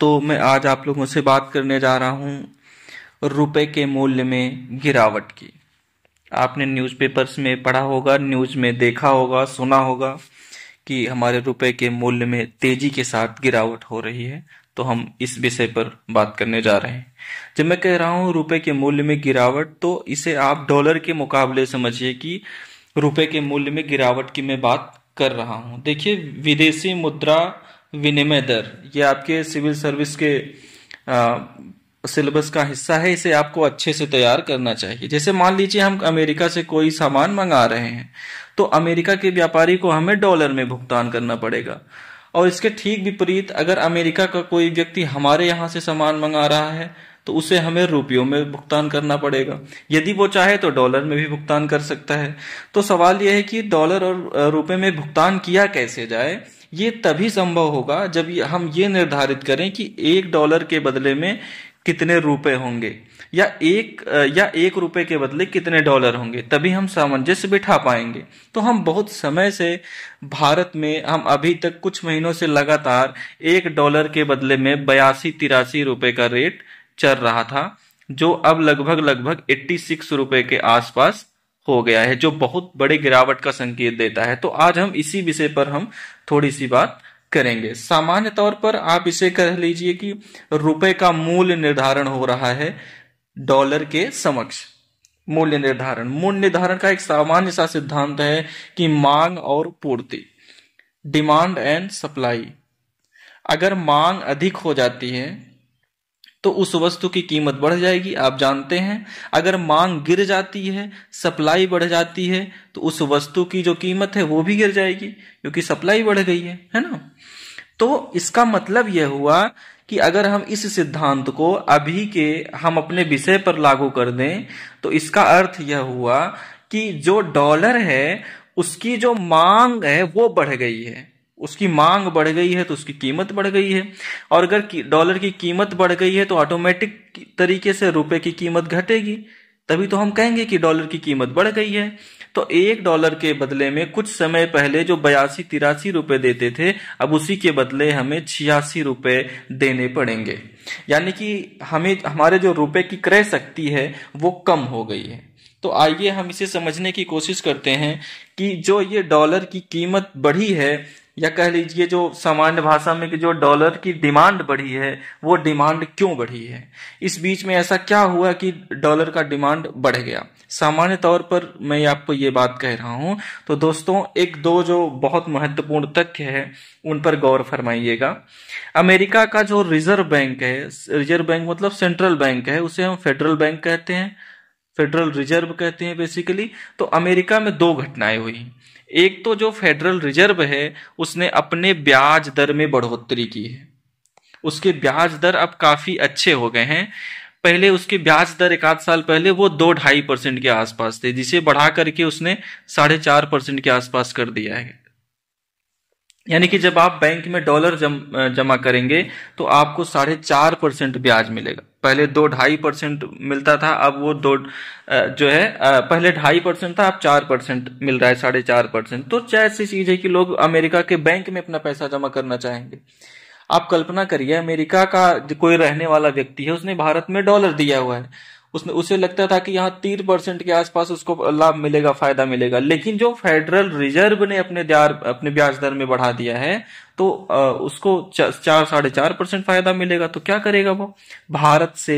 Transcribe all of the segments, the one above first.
तो मैं आज आप लोगों से बात करने जा रहा हूँ रुपए के मूल्य में गिरावट की। आपने न्यूज़पेपर्स में पढ़ा होगा, न्यूज़ में देखा होगा, सुना होगा कि हमारे रुपए के मूल्य में तेजी के साथ गिरावट हो रही है। तो हम इस विषय पर बात करने जा रहे हैं। जब मैं कह रहा हूँ रुपए के मूल्य में गिरावट, तो इसे आप डॉलर के मुकाबले समझिए कि रुपए के मूल्य में गिरावट की मैं बात कर रहा हूँ। देखिए, विदेशी मुद्रा विनिमय दर ये आपके सिविल सर्विस के सिलेबस का हिस्सा है। इसे आपको अच्छे से तैयार करना चाहिए। जैसे मान लीजिए हम अमेरिका से कोई सामान मंगा रहे हैं, तो अमेरिका के व्यापारी को हमें डॉलर में भुगतान करना पड़ेगा। और इसके ठीक विपरीत अगर अमेरिका का कोई व्यक्ति हमारे यहाँ से सामान मंगा रहा है, तो उसे हमें रुपयों में भुगतान करना पड़ेगा। यदि वो चाहे तो डॉलर में भी भुगतान कर सकता है। तो सवाल यह है कि डॉलर और रुपए में भुगतान किया कैसे जाए। ये तभी संभव होगा जब हम ये निर्धारित करें कि $1 के बदले में कितने रुपए होंगे, या एक रुपए के बदले कितने डॉलर होंगे। तभी हम सामंजस्य बिठा पाएंगे। तो हम बहुत समय से भारत में, हम अभी तक कुछ महीनों से लगातार $1 के बदले में 82-83 रुपए का रेट चल रहा था, जो अब लगभग 86 रुपए के आसपास हो गया है, जो बहुत बड़े गिरावट का संकेत देता है। तो आज हम इसी विषय पर हम थोड़ी सी बात करेंगे। सामान्य तौर पर आप इसे कह लीजिए कि रुपए का मूल्य निर्धारण हो रहा है डॉलर के समक्ष। मूल्य निर्धारण का एक सामान्य सा सिद्धांत है कि मांग और पूर्ति, डिमांड एंड सप्लाई। अगर मांग अधिक हो जाती है तो उस वस्तु की कीमत बढ़ जाएगी, आप जानते हैं। अगर मांग गिर जाती है, सप्लाई बढ़ जाती है, तो उस वस्तु की जो कीमत है वो भी गिर जाएगी, क्योंकि सप्लाई बढ़ गई है ना। तो इसका मतलब यह हुआ कि अगर हम इस सिद्धांत को अभी के हम अपने विषय पर लागू कर दें, तो इसका अर्थ यह हुआ कि जो डॉलर है उसकी जो मांग है वो बढ़ गई है। उसकी मांग बढ़ गई है तो उसकी कीमत बढ़ गई है। और अगर डॉलर की कीमत बढ़ गई है तो ऑटोमेटिक तरीके से रुपए की कीमत घटेगी। तभी तो हम कहेंगे कि डॉलर की कीमत बढ़ गई है। तो $1 के बदले में कुछ समय पहले जो 82-83 रुपए देते थे, अब उसी के बदले हमें 86 रुपए देने पड़ेंगे। यानी कि हमें हमारे जो रुपए की क्रय शक्ति है वो कम हो गई है। तो आइए हम इसे समझने की कोशिश करते हैं कि जो ये डॉलर की कीमत बढ़ी है, या कह लीजिए जो सामान्य भाषा में कि जो डॉलर की डिमांड बढ़ी है, वो डिमांड क्यों बढ़ी है। इस बीच में ऐसा क्या हुआ कि डॉलर का डिमांड बढ़ गया। सामान्य तौर पर मैं आपको ये बात कह रहा हूं। तो दोस्तों, एक दो जो बहुत महत्वपूर्ण तथ्य है उन पर गौर फरमाइएगा। अमेरिका का जो रिजर्व बैंक है, रिजर्व बैंक मतलब सेंट्रल बैंक है, उसे हम फेडरल बैंक कहते हैं, फेडरल रिजर्व कहते हैं बेसिकली। तो अमेरिका में दो घटनाएं हुई। एक तो जो फेडरल रिजर्व है उसने अपने ब्याज दर में बढ़ोतरी की है। उसके ब्याज दर अब काफी अच्छे हो गए हैं। पहले उसके ब्याज दर 1-8 साल पहले वो 2-2.5% के आसपास थे, जिसे बढ़ा करके उसने 4.5% के आसपास कर दिया है। यानी कि जब आप बैंक में डॉलर जमा करेंगे तो आपको 4.5% ब्याज मिलेगा। पहले 2-2.5% मिलता था, अब वो पहले 2.5% था, अब 4% मिल रहा है, 4.5%। तो ऐसी चीज है कि लोग अमेरिका के बैंक में अपना पैसा जमा करना चाहेंगे। आप कल्पना करिए, अमेरिका का कोई रहने वाला व्यक्ति है, उसने भारत में डॉलर दिया हुआ है, उसे लगता था कि यहाँ 3% के आसपास उसको लाभ मिलेगा, फायदा मिलेगा। लेकिन जो फेडरल रिजर्व ने अपने ब्याज दर में बढ़ा दिया है, तो उसको 4-4.5% फायदा मिलेगा। तो क्या करेगा वो? भारत से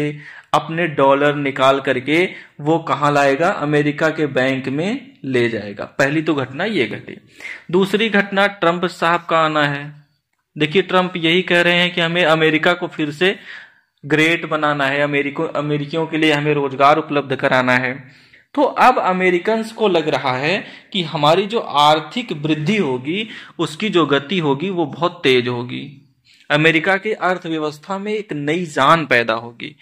अपने डॉलर निकाल करके वो कहाँ लाएगा? अमेरिका के बैंक में ले जाएगा। पहली तो घटना ये घटी। दूसरी घटना ट्रंप साहब का आना है। देखिए, ट्रंप यही कह रहे हैं कि हमें अमेरिका को फिर से ग्रेट बनाना है, अमेरिकियों के लिए हमें रोजगार उपलब्ध कराना है। तो अब अमेरिकन्स को लग रहा है कि हमारी जो आर्थिक वृद्धि होगी, उसकी जो गति होगी वो बहुत तेज होगी। अमेरिका की अर्थव्यवस्था में एक नई जान पैदा होगी,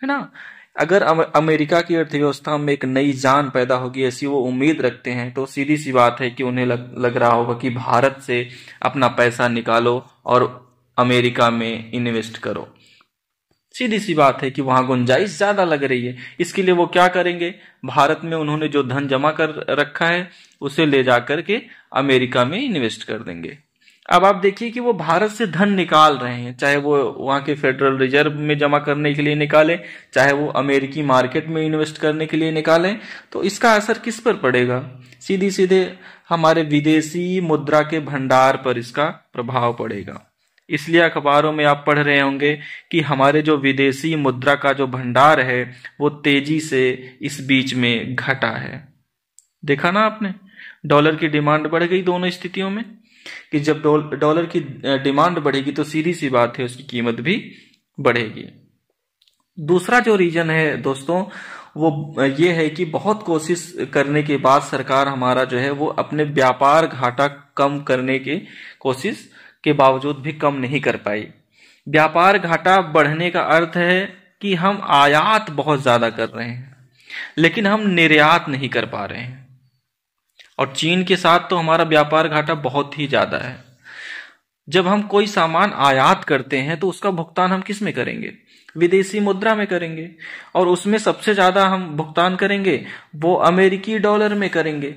है ना। अगर अमेरिका की अर्थव्यवस्था में एक नई जान पैदा होगी, ऐसी वो उम्मीद रखते हैं, तो सीधी सी बात है कि उन्हें लग रहा होगा कि भारत से अपना पैसा निकालो और अमेरिका में इन्वेस्ट करो। सीधी सी बात है कि वहां गुंजाइश ज्यादा लग रही है। इसके लिए वो क्या करेंगे? भारत में उन्होंने जो धन जमा कर रखा है उसे ले जाकर के अमेरिका में इन्वेस्ट कर देंगे। अब आप देखिए कि वो भारत से धन निकाल रहे हैं, चाहे वो वहां के फेडरल रिजर्व में जमा करने के लिए निकालें, चाहे वो अमेरिकी मार्केट में इन्वेस्ट करने के लिए निकालें। तो इसका असर किस पर पड़ेगा? सीधी सीधे हमारे विदेशी मुद्रा के भंडार पर इसका प्रभाव पड़ेगा। इसलिए अखबारों में आप पढ़ रहे होंगे कि हमारे जो विदेशी मुद्रा का जो भंडार है वो तेजी से इस बीच में घटा है। देखा ना आपने, डॉलर की डिमांड बढ़ गई दोनों स्थितियों में, कि जब डॉलर की डिमांड बढ़ेगी तो सीधी सी बात है उसकी कीमत भी बढ़ेगी। दूसरा जो रीजन है दोस्तों वो ये है कि बहुत कोशिश करने के बाद सरकार हमारा जो है वो अपने व्यापार घाटा कम करने की कोशिश के बावजूद भी कम नहीं कर पाई। व्यापार घाटा बढ़ने का अर्थ है कि हम आयात बहुत ज्यादा कर रहे हैं लेकिन हम निर्यात नहीं कर पा रहे हैं। और चीन के साथ तो हमारा व्यापार घाटा बहुत ही ज्यादा है। जब हम कोई सामान आयात करते हैं तो उसका भुगतान हम किस में करेंगे? विदेशी मुद्रा में करेंगे, और उसमें सबसे ज्यादा हम भुगतान करेंगे वो अमेरिकी डॉलर में करेंगे।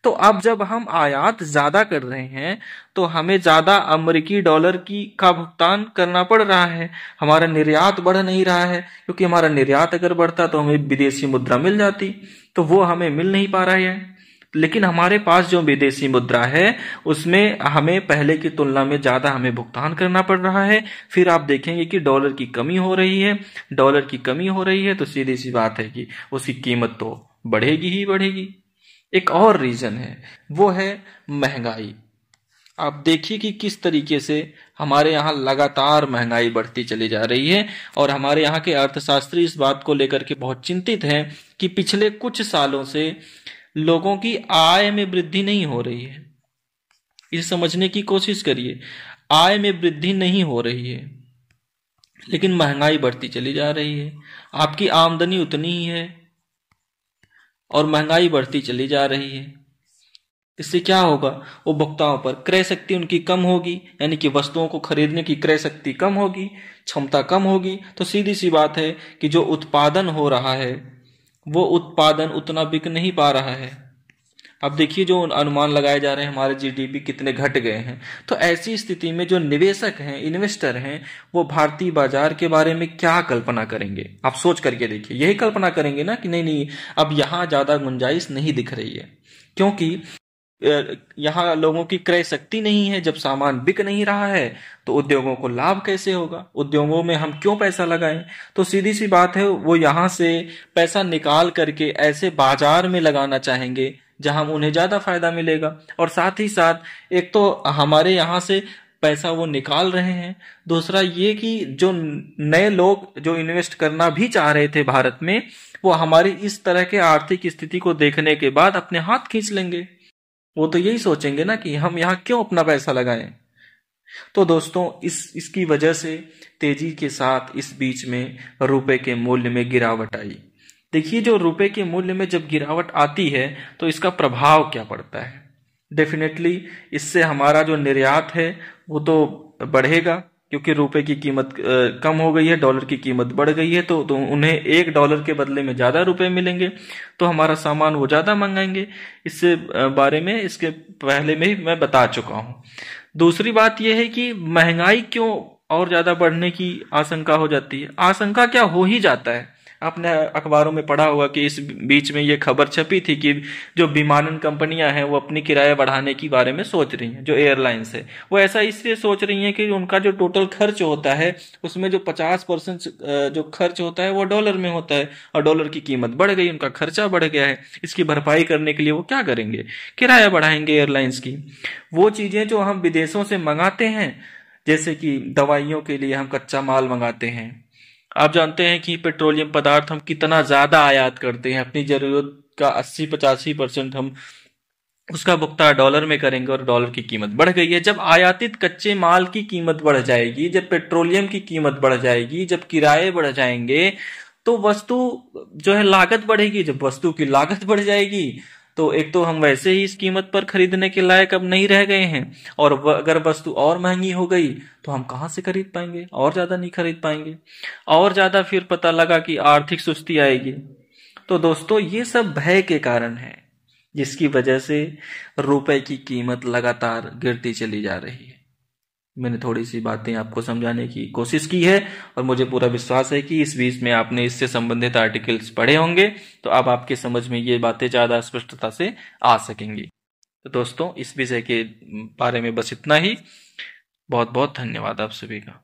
तो अब जब हम आयात ज्यादा कर रहे हैं तो हमें ज्यादा अमेरिकी डॉलर की का भुगतान करना पड़ रहा है, हमारा निर्यात बढ़ नहीं रहा है, क्योंकि हमारा निर्यात अगर बढ़ता तो हमें विदेशी मुद्रा मिल जाती, तो वो हमें मिल नहीं पा रहा है। लेकिन हमारे पास जो विदेशी मुद्रा है उसमें हमें पहले की तुलना में ज्यादा हमें भुगतान करना पड़ रहा है। फिर आप देखेंगे कि डॉलर की कमी हो रही है, डॉलर की कमी हो रही है तो सीधी सी बात है कि उसकी कीमत तो बढ़ेगी ही बढ़ेगी। एक और रीजन है वो है महंगाई। आप देखिए कि किस तरीके से हमारे यहाँ लगातार महंगाई बढ़ती चली जा रही है, और हमारे यहाँ के अर्थशास्त्री इस बात को लेकर के बहुत चिंतित हैं कि पिछले कुछ सालों से लोगों की आय में वृद्धि नहीं हो रही है। इसे समझने की कोशिश करिए, आय में वृद्धि नहीं हो रही है लेकिन महंगाई बढ़ती चली जा रही है। आपकी आमदनी उतनी ही है और महंगाई बढ़ती चली जा रही है। इससे क्या होगा? उपभोक्ताओं पर क्रय शक्ति उनकी कम होगी, यानी कि वस्तुओं को खरीदने की क्रय शक्ति कम होगी, क्षमता कम होगी। तो सीधी सी बात है कि जो उत्पादन हो रहा है वो उत्पादन उतना बिक नहीं पा रहा है। अब देखिए जो अनुमान लगाए जा रहे हैं हमारे जीडीपी कितने घट गए हैं। तो ऐसी स्थिति में जो निवेशक हैं, इन्वेस्टर हैं, वो भारतीय बाजार के बारे में क्या कल्पना करेंगे? आप सोच करके देखिए, यही कल्पना करेंगे ना कि नहीं नहीं अब यहाँ ज्यादा गुंजाइश नहीं दिख रही है, क्योंकि यहाँ लोगों की क्रय शक्ति नहीं है। जब सामान बिक नहीं रहा है तो उद्योगों को लाभ कैसे होगा? उद्योगों में हम क्यों पैसा लगाएं? तो सीधी सी बात है वो यहाँ से पैसा निकाल करके ऐसे बाजार में लगाना चाहेंगे जहां उन्हें ज्यादा फायदा मिलेगा। और साथ ही साथ एक तो हमारे यहाँ से पैसा वो निकाल रहे हैं, दूसरा ये कि जो नए लोग जो इन्वेस्ट करना भी चाह रहे थे भारत में, वो हमारी इस तरह के आर्थिक स्थिति को देखने के बाद अपने हाथ खींच लेंगे। वो तो यही सोचेंगे ना कि हम यहाँ क्यों अपना पैसा लगाएं। तो दोस्तों इसकी वजह से तेजी के साथ इस बीच में रुपए के मूल्य में गिरावट आई। देखिए जो रुपए के मूल्य में जब गिरावट आती है तो इसका प्रभाव क्या पड़ता है? डेफिनेटली इससे हमारा जो निर्यात है वो तो बढ़ेगा, क्योंकि रुपए की कीमत कम हो गई है, डॉलर की कीमत बढ़ गई है, तो उन्हें $1 के बदले में ज्यादा रुपए मिलेंगे, तो हमारा सामान वो ज्यादा मंगाएंगे। इससे बारे में इसके पहले में ही मैं बता चुका हूं। दूसरी बात यह है कि महंगाई क्यों और ज्यादा बढ़ने की आशंका हो जाती है? आशंका क्या, हो ही जाता है। आपने अखबारों में पढ़ा होगा कि इस बीच में ये खबर छपी थी कि जो विमानन कंपनियां हैं वो अपनी किराया बढ़ाने के बारे में सोच रही हैं। जो एयरलाइंस है वो ऐसा इसलिए सोच रही हैं कि उनका जो टोटल खर्च होता है उसमें जो 50% जो खर्च होता है वो डॉलर में होता है, और डॉलर की कीमत बढ़ गई, उनका खर्चा बढ़ गया है। इसकी भरपाई करने के लिए वो क्या करेंगे? किराया बढ़ाएंगे एयरलाइंस की। वो चीजें जो हम विदेशों से मंगाते हैं, जैसे कि दवाइयों के लिए हम कच्चा माल मंगाते हैं, आप जानते हैं कि पेट्रोलियम पदार्थ हम कितना ज्यादा आयात करते हैं। अपनी जरूरत का 80-85% हम उसका भुगतान डॉलर में करेंगे, और डॉलर की कीमत बढ़ गई है। जब आयातित कच्चे माल की कीमत बढ़ जाएगी, जब पेट्रोलियम की कीमत बढ़ जाएगी, जब किराए बढ़ जाएंगे, तो वस्तु जो है लागत बढ़ेगी। जब वस्तु की लागत बढ़ जाएगी तो एक तो हम वैसे ही इस कीमत पर खरीदने के लायक अब नहीं रह गए हैं, और अगर वस्तु और महंगी हो गई तो हम कहां से खरीद पाएंगे? और ज्यादा नहीं खरीद पाएंगे, और ज्यादा फिर पता लगा कि आर्थिक सुस्ती आएगी। तो दोस्तों ये सब भय के कारण है। जिसकी वजह से रुपए की कीमत लगातार गिरती चली जा रही है। मैंने थोड़ी सी बातें आपको समझाने की कोशिश की है और मुझे पूरा विश्वास है कि इस बीच में आपने इससे संबंधित आर्टिकल्स पढ़े होंगे, तो अब आपके समझ में ये बातें ज़्यादा स्पष्टता से आ सकेंगी। तो दोस्तों, इस विषय के बारे में बस इतना ही। बहुत बहुत धन्यवाद आप सभी का।